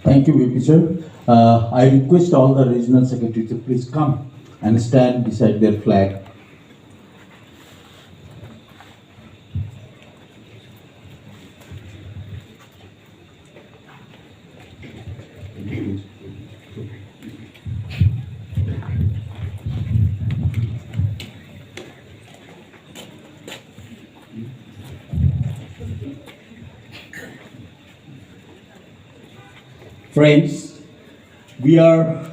Thank you, VP sir. I request all the regional secretaries to please come and stand beside their flag. Friends, we are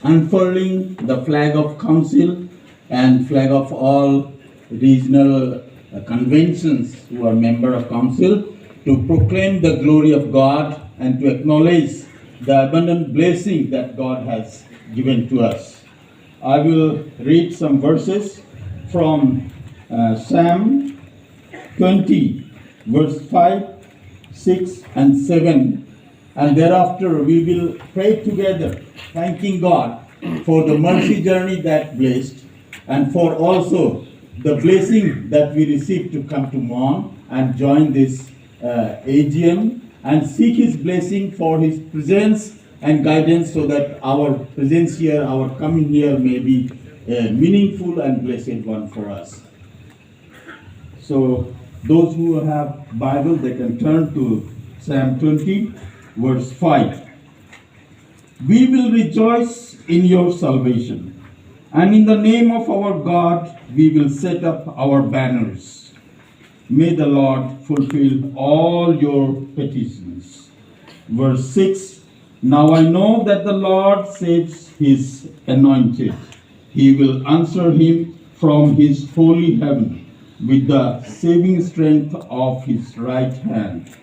unfurling the flag of council and flag of all regional conventions who are member of council to proclaim the glory of God and to acknowledge the abundant blessing that God has given to us. I will read some verses from Psalm 20, verse 5, 6, and 7. And thereafter we will pray together, thanking God for the mercy journey that blessed and for also the blessing that we received to come to Mon and join this AGM and seek His blessing for His presence and guidance so that our presence here, our coming here may be a meaningful and blessed one for us. So those who have Bible, they can turn to Psalm 20. Verse 5. We will rejoice in your salvation, and in the name of our God we will set up our banners. May the Lord fulfill all your petitions. Verse 6. Now I know that the Lord saves his anointed. He will answer him from his holy heaven with the saving strength of his right hand.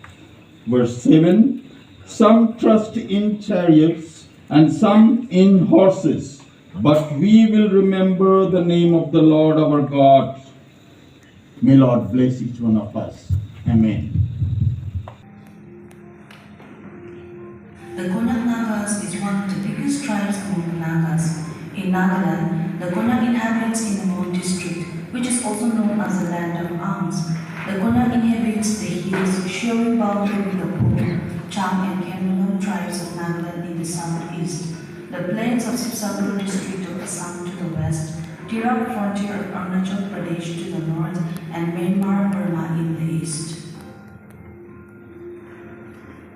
Verse 7. Some trust in chariots and some in horses, but we will remember the name of the Lord our God. May Lord bless each one of us. Amen. The Konyak Nagas is one of the biggest tribes among the Nagas. In Nagaland, the Konyak inhabits in the Mon district, which is also known as the land of arms. The Konyak inhabits the hills, sharing boundary with the Po, Chang and Kemlung tribes of Nagaland in the southeast, the plains of Sipsabur district of Assam to the west, Tirak frontier of Arunachal Pradesh to the north, and Myanmar Burma in the east.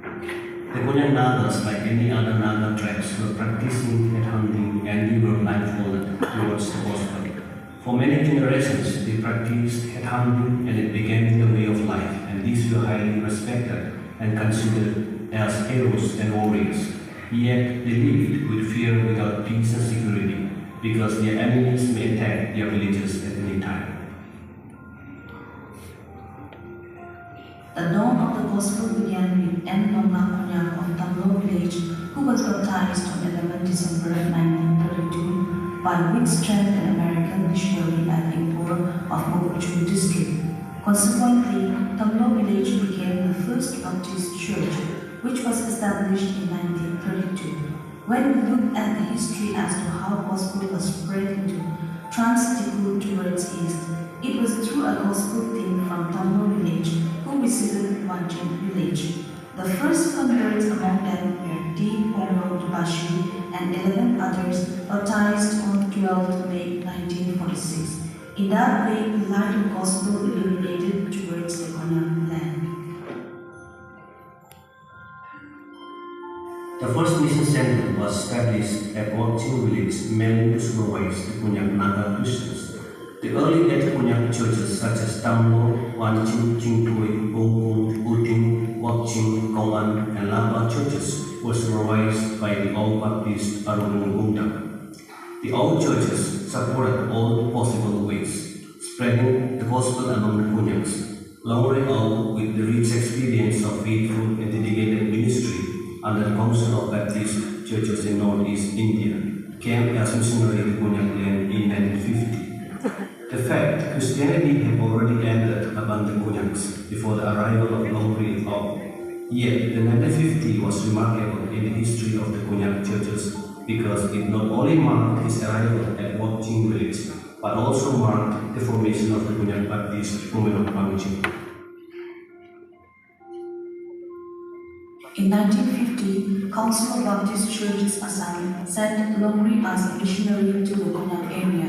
The Konyak Nagas, like any other Naga tribes, were practicing headhunting and they were blindfolded towards the gospel. For many generations, they practiced headhunting and it became the way of life, and these were highly respected and considered as heroes and warriors. Yet they lived with fear without peace and security, because their enemies may attack their villages at any time. The dawn of the gospel began with Neie.konyak of Tamlo village, who was baptized on 11 December 1932 by Whitstrand, an American missionary at Ipoh of Mokuchu district. Consequently, Tamlo village became the first Baptist church, which was established in 1932. When we look at the history as to how gospel was spread into Trans-Tikul towards east, it was through a gospel team from Tamlo village who visited Wanjin village. The first converts among them were D. Polo Dubashi and 11 others baptized on 12 May 1946. In that way, the light of gospel illuminated towards the Konyak land. The first mission center was established at Wokching village, mainly to supervise the Konyak Naga Christians. The early 8 Konyak churches such as Tamlo, Wanjin, Jingtui, Bongkung, Uting, Wokching, Kongan, and Lapa churches were supervised by the All Baptist Arulung Bungdam. The all churches supported all possible ways, spreading the gospel among the Konyaks, Longre Au with the rich experience of faithful and dedicated ministry under the Council of Baptist Churches in Northeast India, came as missionary to Konyak land in 1950. The fact Christianity had already entered among the Konyaks before the arrival of Longre Au. Yet the 1950 was remarkable in the history of the Konyak churches because it not only marked his arrival at Wokching village, but also marked the formation of the Konyak Baptist movement of Wanjin. In 1950, Council Council of Baptist Churches Assam sent Longri as a missionary to the Konyak area.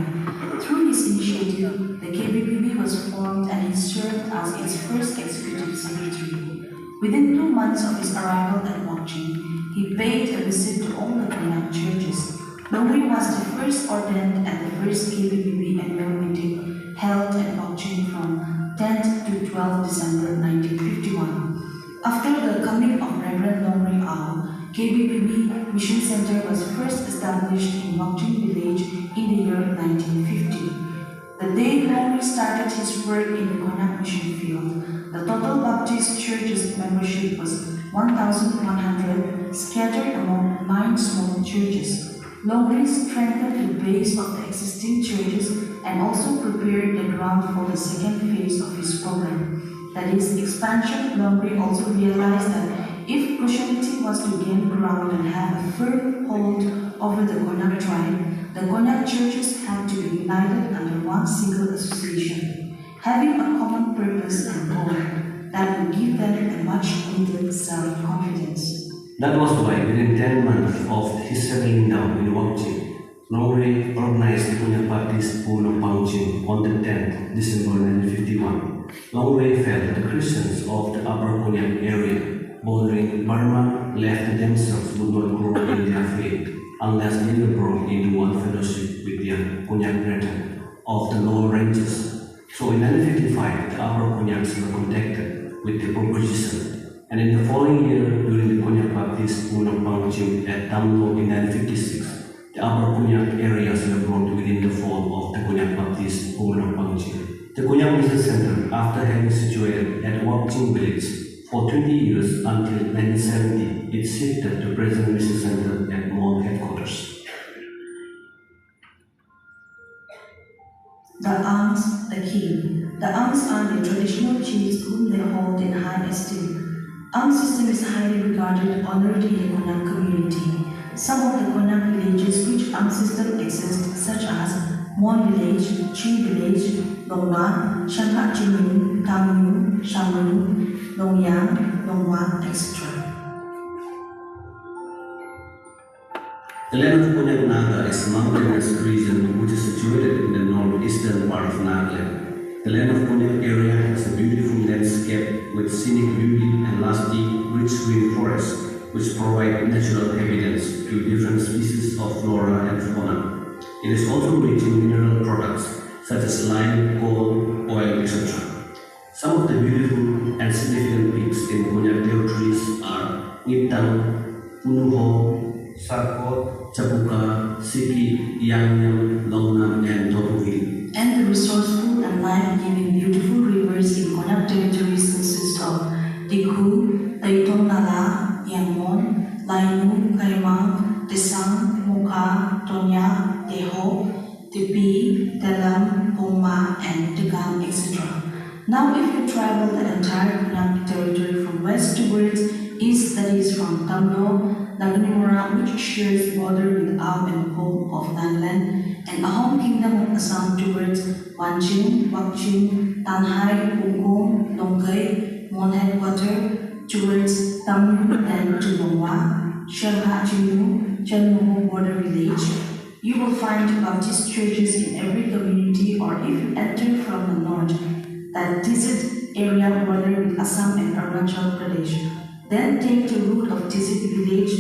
Through his initiative, the KBPB was formed and he served as its first executive secretary. Within 2 months of his arrival at Mokching, he paid a visit to all the Konyak churches. Longri was the first ordained at the first KBPB annual meeting held at Mokching from 10th to 12th December 1951. After the coming of Reverend Longri Ao, KBPB Mission Center was first established in Mokching village in the year 1950. The day Longri started his work in the Konyak mission field, the total Baptist churches membership was 1,100, scattered among 9 small churches. Longri strengthened the base of the existing churches and also prepared the ground for the second phase of his program. That is expansion. Longri also realized that if Christianity was to gain ground and have a firm hold over the Konyak tribe, the Konyak churches had to be united under one single association, having a common purpose and goal that would give them a much needed self-confidence. That was why within 10 months of his settling down in Mokching, Longri organized the Konyak Baptist Pool of Mokching on the 10th December 1951. Longri felt the Christians of the Upper Konyak area bordering Burma left to themselves would not grow in their faith unless they were brought into one fellowship with their Konyak brethren of the lower ranges. So in 1955, the Upper Konyaks were contacted with the proposition, and in the following year, during the Konyak Baptist Pool of Mokching at Tamlo in 1956, the Upper Konyak areas were brought within the fold of the Konyak Baptist Pool of Mokching. The Konyak Mission Center, after having situated at Mokching village for 20 years until 1970, it shifted to present Mission Center at Mall headquarters. The Angs, the king. The Angs are the traditional chiefs whom they hold in high esteem. Ang system is highly regarded and honored in the Konyak community. Some of the Konyak villages which Ang system exist, such as Mon village, Chi village, Longwan, Shanghai Chinu, Tangyu, Shamanu, Longyang, Longwan, etc. The land of Konyak Naga is a mountainous region which is situated in the northeastern part of Nagaland. The land of Konyak area has a beautiful landscape with scenic beauty and lasting rich green forests which provide natural evidence to different species of flora and fauna. It is also rich in mineral products such as lime, coal, oil, etc. Some of the beautiful and significant peaks in Konyak territories are Niptang, Punuho, Sarkot, Chapuka, Siki, Yangyam, Longnam, and Topuvili. And the resourceful and life-giving beautiful rivers in Konyak territories consist of Dikhu, Taitong Nala, Yangmon, Lainu, Kaimang, Tesang, Muka, Tonya, Teho, Tepi, Telam, Poma, and Tegang, etc. Now if you travel the entire Konyak territory from west towards east, that is from Tamlo, Naganimura, which shares border with Ao and Pom of Nagaland, and Ahom Kingdom of Assam towards Wanching, Wakching, Tanhai, Pungkong, Longkai, Mon headquarter towards Tamlu and to Longwa, Shelha Chinu, Chenmo border village. You will find Baptist churches in every community, or if you enter from the north, that Tizit area border with Assam and Arunachal Pradesh. Then take the route of Tizit village,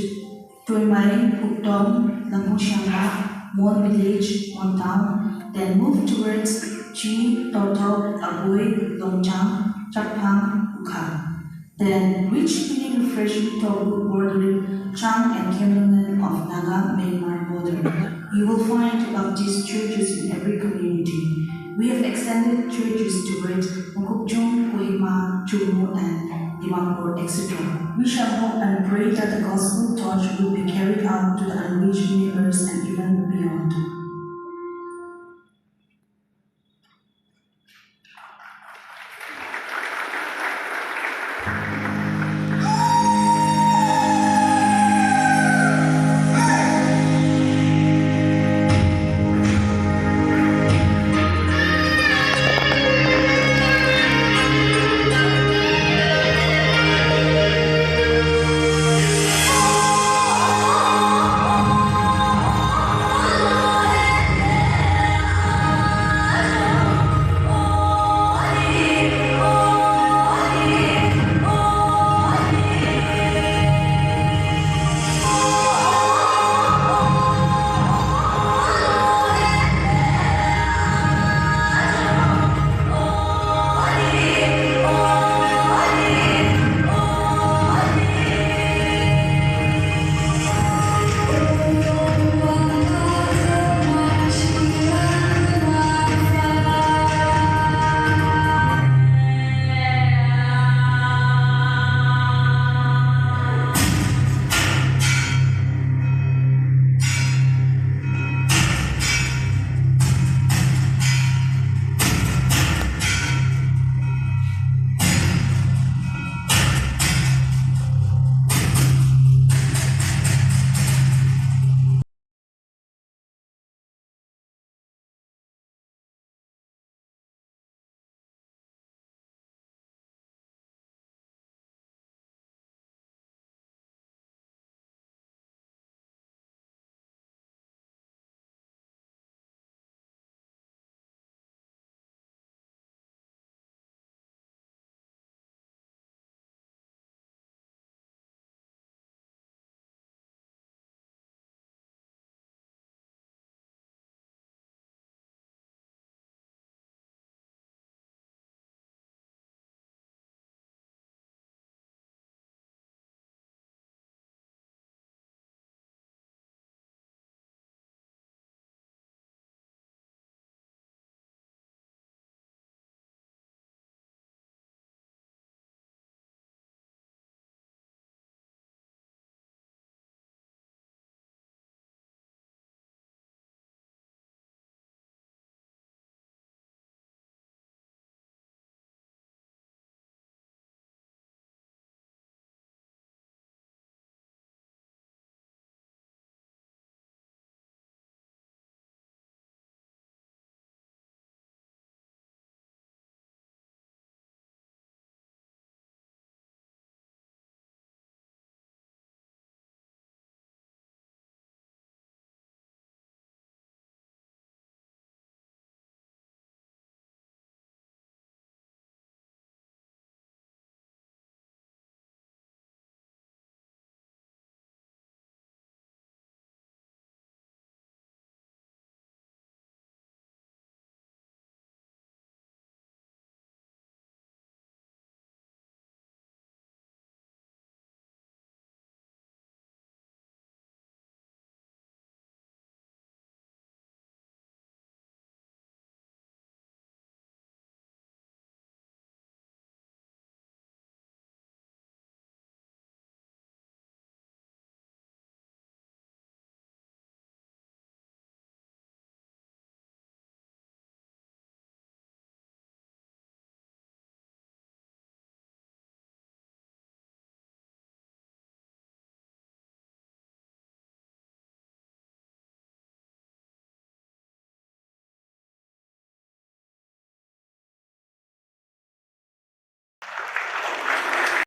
Toimai, Puktom, Lamushanga, Mon village, Mon town, then move towards Chi, Toto, Aboy, Longchang, Chakpang, Ukha. Then reach Piling Fresh Tobu bordering Chang and Kemlungan of Naga Myanmar border. You will find Baptist churches in every community. We have extended churches towards Mokokchung, Kohima, Chumu, and Dimapur, etc. We shall hope and pray that the gospel torch will be carried out to the unreached neighbors and even beyond.